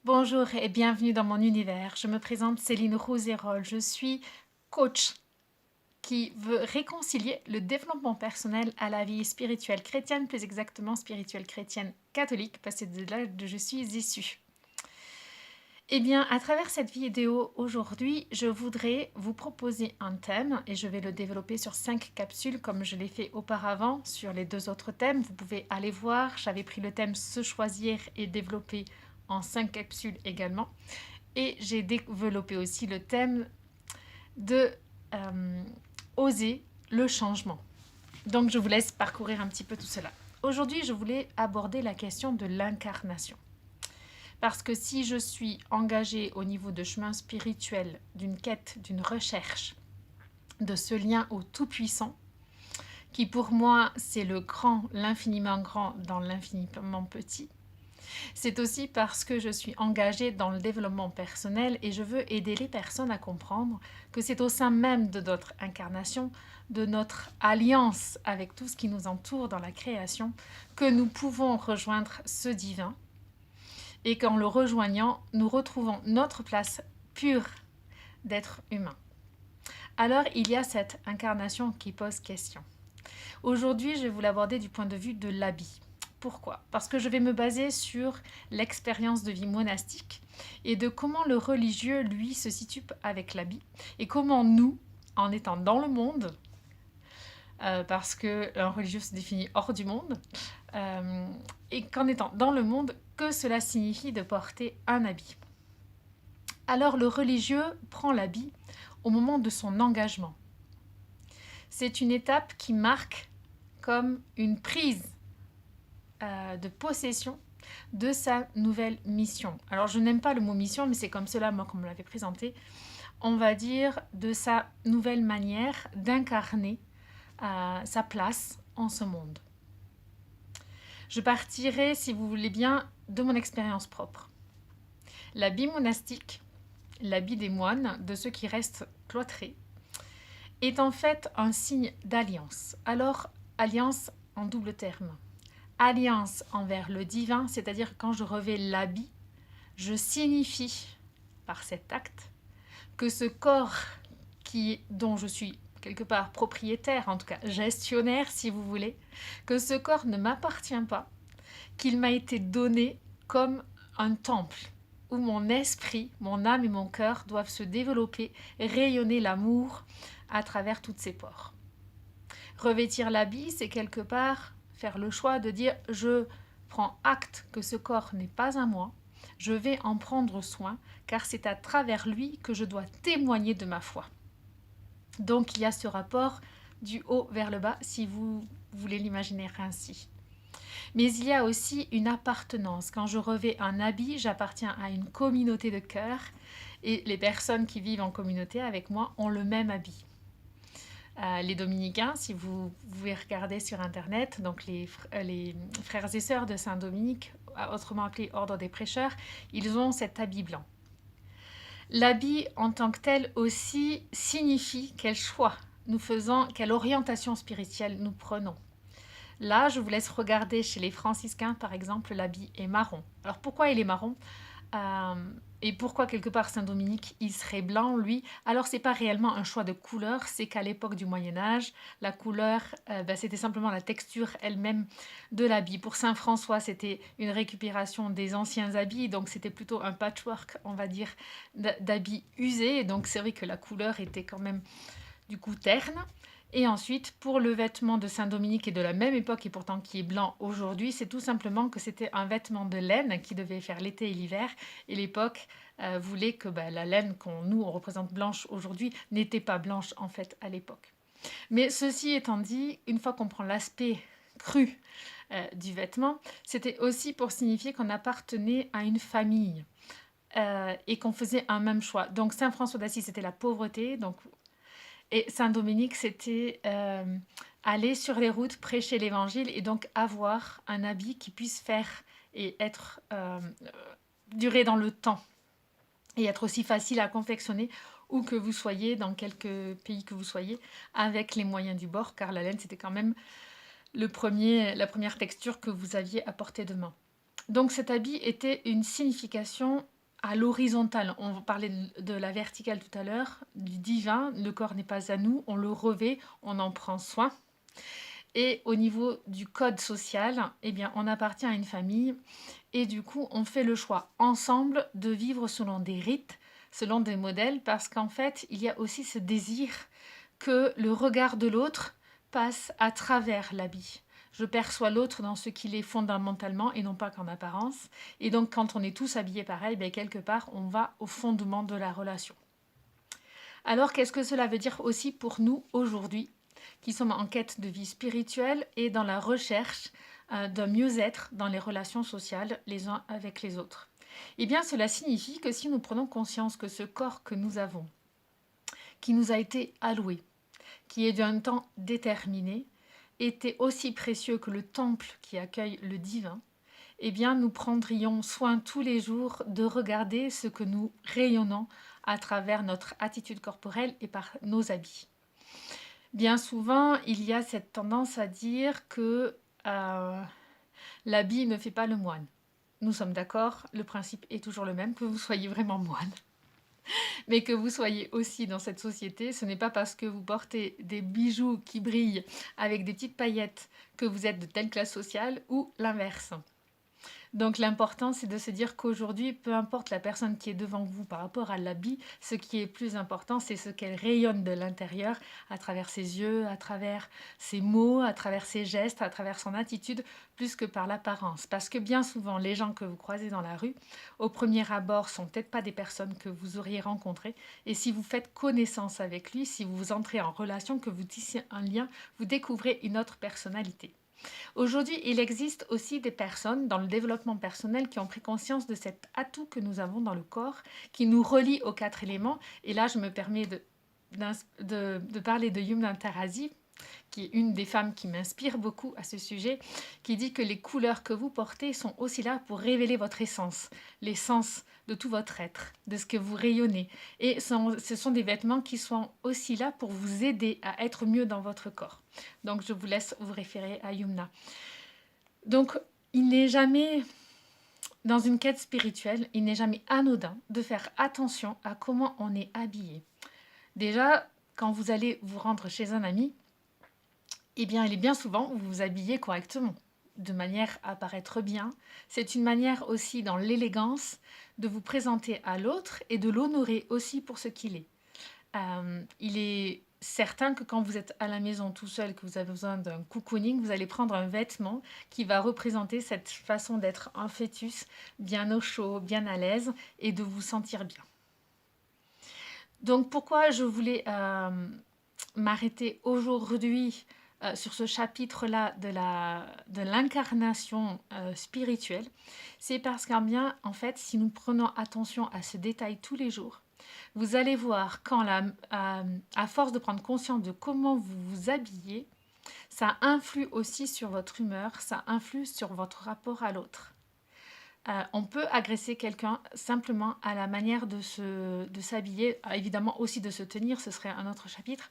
Bonjour et bienvenue dans mon univers. Je me présente Céline Rousérol. Je suis coach qui veut réconcilier le développement personnel à la vie spirituelle chrétienne, plus exactement spirituelle chrétienne catholique, parce que c'est de là que je suis issue. Eh bien, à travers cette vidéo aujourd'hui, je voudrais vous proposer un thème et je vais le développer sur 5 capsules comme je l'ai fait auparavant sur les 2 autres thèmes. Vous pouvez aller voir, j'avais pris le thème se choisir et développer en 5 capsules également. Et j'ai développé aussi le thème de oser le changement. Donc je vous laisse parcourir un petit peu tout cela. Aujourd'hui, je voulais aborder la question de l'incarnation. Parce que si je suis engagée au niveau de chemin spirituel, d'une quête, d'une recherche, de ce lien au Tout-Puissant, qui pour moi c'est le grand, l'infiniment grand dans l'infiniment petit, c'est aussi parce que je suis engagée dans le développement personnel et je veux aider les personnes à comprendre que c'est au sein même de notre incarnation, de notre alliance avec tout ce qui nous entoure dans la création, que nous pouvons rejoindre ce divin et qu'en le rejoignant, nous retrouvons notre place pure d'être humain. Alors il y a cette incarnation qui pose question. Aujourd'hui, je vais vous l'aborder du point de vue de l'habit. Pourquoi? Parce que je vais me baser sur l'expérience de vie monastique et de comment le religieux, lui, se situe avec l'habit et comment nous, en étant dans le monde, parce qu'un religieux se définit hors du monde, et qu'en étant dans le monde, que cela signifie de porter un habit. Alors le religieux prend l'habit au moment de son engagement. C'est une étape qui marque comme une prise de possession de sa nouvelle mission. Alors je n'aime pas le mot mission, mais c'est comme cela moi qu'on me l'avait présenté. On va dire de sa nouvelle manière d'incarner sa place en ce monde. Je partirai, si vous voulez bien, de mon expérience propre. L'habit monastique, l'habit des moines, de ceux qui restent cloîtrés, est en fait un signe d'alliance. Alors, alliance en double terme. Alliance envers le divin, c'est-à-dire quand je revais l'habit, je signifie par cet acte que ce corps dont je suis quelque part propriétaire, en tout cas gestionnaire si vous voulez, que ce corps ne m'appartient pas, qu'il m'a été donné comme un temple où mon esprit, mon âme et mon cœur doivent se développer, rayonner l'amour à travers toutes ses pores. Revêtir l'habit, c'est quelque part faire le choix de dire je prends acte que ce corps n'est pas à moi, je vais en prendre soin car c'est à travers lui que je dois témoigner de ma foi. Donc il y a ce rapport du haut vers le bas si vous voulez l'imaginer ainsi. Mais il y a aussi une appartenance. Quand je revêts un habit, j'appartiens à une communauté de cœur et les personnes qui vivent en communauté avec moi ont le même habit. Les dominicains, si vous pouvez regarder sur internet, donc les frères et sœurs de Saint-Dominique, autrement appelés ordre des prêcheurs, ils ont cet habit blanc. L'habit en tant que tel aussi signifie quel choix nous faisons, quelle orientation spirituelle nous prenons. Là, je vous laisse regarder chez les franciscains, par exemple, l'habit est marron. Alors pourquoi il est marron et pourquoi quelque part Saint-Dominique, il serait blanc, lui? Alors c'est pas réellement un choix de couleur, c'est qu'à l'époque du Moyen-Âge, la couleur, c'était simplement la texture elle-même de l'habit. Pour Saint-François, c'était une récupération des anciens habits, donc c'était plutôt un patchwork, on va dire, d'habits usés. Donc c'est vrai que la couleur était quand même du coup terne. Et ensuite, pour le vêtement de Saint-Dominique qui est de la même époque et pourtant qui est blanc aujourd'hui, c'est tout simplement que c'était un vêtement de laine qui devait faire l'été et l'hiver. Et l'époque voulait que la laine on représente blanche aujourd'hui n'était pas blanche en fait à l'époque. Mais ceci étant dit, une fois qu'on prend l'aspect cru du vêtement, c'était aussi pour signifier qu'on appartenait à une famille. Et qu'on faisait un même choix. Donc Saint François d'Assise, c'était la pauvreté, donc et Saint-Dominique, c'était aller sur les routes, prêcher l'évangile et donc avoir un habit qui puisse faire et être durer dans le temps et être aussi facile à confectionner où que vous soyez, dans quelque pays que vous soyez, avec les moyens du bord, car la laine, c'était quand même la première texture que vous aviez à portée de main. Donc cet habit était une signification à l'horizontale. On parlait de la verticale tout à l'heure, du divin. Le corps n'est pas à nous, on le revêt, on en prend soin. Et au niveau du code social, eh bien, on appartient à une famille et du coup, on fait le choix ensemble de vivre selon des rites, selon des modèles, parce qu'en fait, il y a aussi ce désir que le regard de l'autre passe à travers l'habit. Je perçois l'autre dans ce qu'il est fondamentalement et non pas qu'en apparence. Et donc, quand on est tous habillés pareil, ben, quelque part, on va au fondement de la relation. Alors, qu'est-ce que cela veut dire aussi pour nous aujourd'hui, qui sommes en quête de vie spirituelle et dans la recherche d'un mieux-être dans les relations sociales les uns avec les autres? Eh bien, cela signifie que si nous prenons conscience que ce corps que nous avons, qui nous a été alloué, qui est d'un temps déterminé, était aussi précieux que le temple qui accueille le divin, eh bien, nous prendrions soin tous les jours de regarder ce que nous rayonnons à travers notre attitude corporelle et par nos habits. Bien souvent, il y a cette tendance à dire que l'habit ne fait pas le moine. Nous sommes d'accord, le principe est toujours le même, que vous soyez vraiment moine. Mais que vous soyez aussi dans cette société, ce n'est pas parce que vous portez des bijoux qui brillent avec des petites paillettes que vous êtes de telle classe sociale ou l'inverse. Donc l'important, c'est de se dire qu'aujourd'hui, peu importe la personne qui est devant vous par rapport à l'habit, ce qui est plus important, c'est ce qu'elle rayonne de l'intérieur, à travers ses yeux, à travers ses mots, à travers ses gestes, à travers son attitude, plus que par l'apparence. Parce que bien souvent, les gens que vous croisez dans la rue, au premier abord, sont peut-être pas des personnes que vous auriez rencontrées. Et si vous faites connaissance avec lui, si vous entrez en relation, que vous tissez un lien, vous découvrez une autre personnalité. Aujourd'hui, il existe aussi des personnes dans le développement personnel qui ont pris conscience de cet atout que nous avons dans le corps, qui nous relie aux 4 éléments. Et là, je me permets de parler de Yumna Tarazi, qui est une des femmes qui m'inspire beaucoup à ce sujet, qui dit que les couleurs que vous portez sont aussi là pour révéler votre essence, l'essence de tout votre être, de ce que vous rayonnez. Et ce sont des vêtements qui sont aussi là pour vous aider à être mieux dans votre corps. Donc je vous laisse vous référer à Yumna. Donc il n'est jamais, dans une quête spirituelle, il n'est jamais anodin de faire attention à comment on est habillé. Déjà, quand vous allez vous rendre chez un ami, eh bien, il est bien souvent où vous vous habillez correctement, de manière à paraître bien. C'est une manière aussi, dans l'élégance, de vous présenter à l'autre et de l'honorer aussi pour ce qu'il est. Il est certain que quand vous êtes à la maison tout seul, que vous avez besoin d'un cocooning, vous allez prendre un vêtement qui va représenter cette façon d'être un fœtus, bien au chaud, bien à l'aise et de vous sentir bien. Donc pourquoi je voulais m'arrêter aujourd'hui sur ce chapitre-là de l'incarnation spirituelle, c'est parce qu'en bien, en fait, si nous prenons attention à ce détail tous les jours, vous allez voir quand à force de prendre conscience de comment vous vous habillez, ça influe aussi sur votre humeur, ça influe sur votre rapport à l'autre. On peut agresser quelqu'un simplement à la manière de s'habiller, évidemment aussi de se tenir, ce serait un autre chapitre.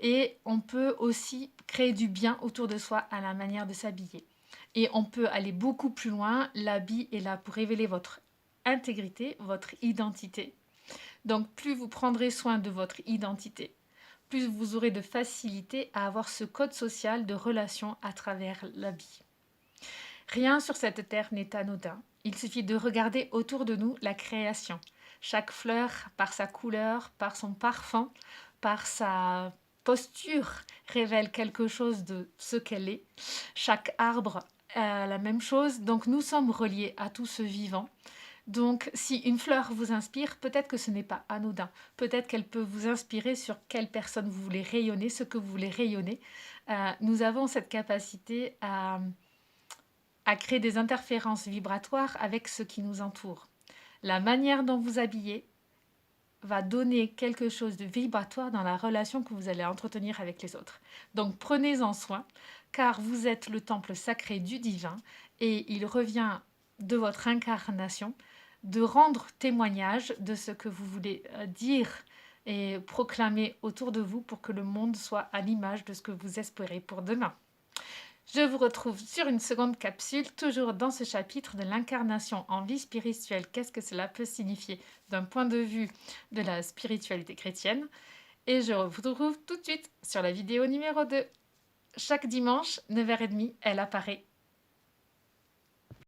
Et on peut aussi créer du bien autour de soi à la manière de s'habiller. Et on peut aller beaucoup plus loin. L'habit est là pour révéler votre intégrité, votre identité. Donc plus vous prendrez soin de votre identité, plus vous aurez de facilité à avoir ce code social de relation à travers l'habit. Rien sur cette terre n'est anodin. Il suffit de regarder autour de nous la création. Chaque fleur, par sa couleur, par son parfum, par sa posture, révèle quelque chose de ce qu'elle est. Chaque arbre a la même chose. Donc nous sommes reliés à tout ce vivant. Donc si une fleur vous inspire, peut-être que ce n'est pas anodin. Peut-être qu'elle peut vous inspirer sur quelle personne vous voulez rayonner, ce que vous voulez rayonner. Nous avons cette capacité à créer des interférences vibratoires avec ce qui nous entoure. La manière dont vous habillez va donner quelque chose de vibratoire dans la relation que vous allez entretenir avec les autres. Donc prenez-en soin, car vous êtes le temple sacré du divin et il revient de votre incarnation de rendre témoignage de ce que vous voulez dire et proclamer autour de vous pour que le monde soit à l'image de ce que vous espérez pour demain. Je vous retrouve sur une seconde capsule, toujours dans ce chapitre de l'incarnation en vie spirituelle. Qu'est-ce que cela peut signifier d'un point de vue de la spiritualité chrétienne? Et je vous retrouve tout de suite sur la vidéo numéro 2. Chaque dimanche, 9h30, elle apparaît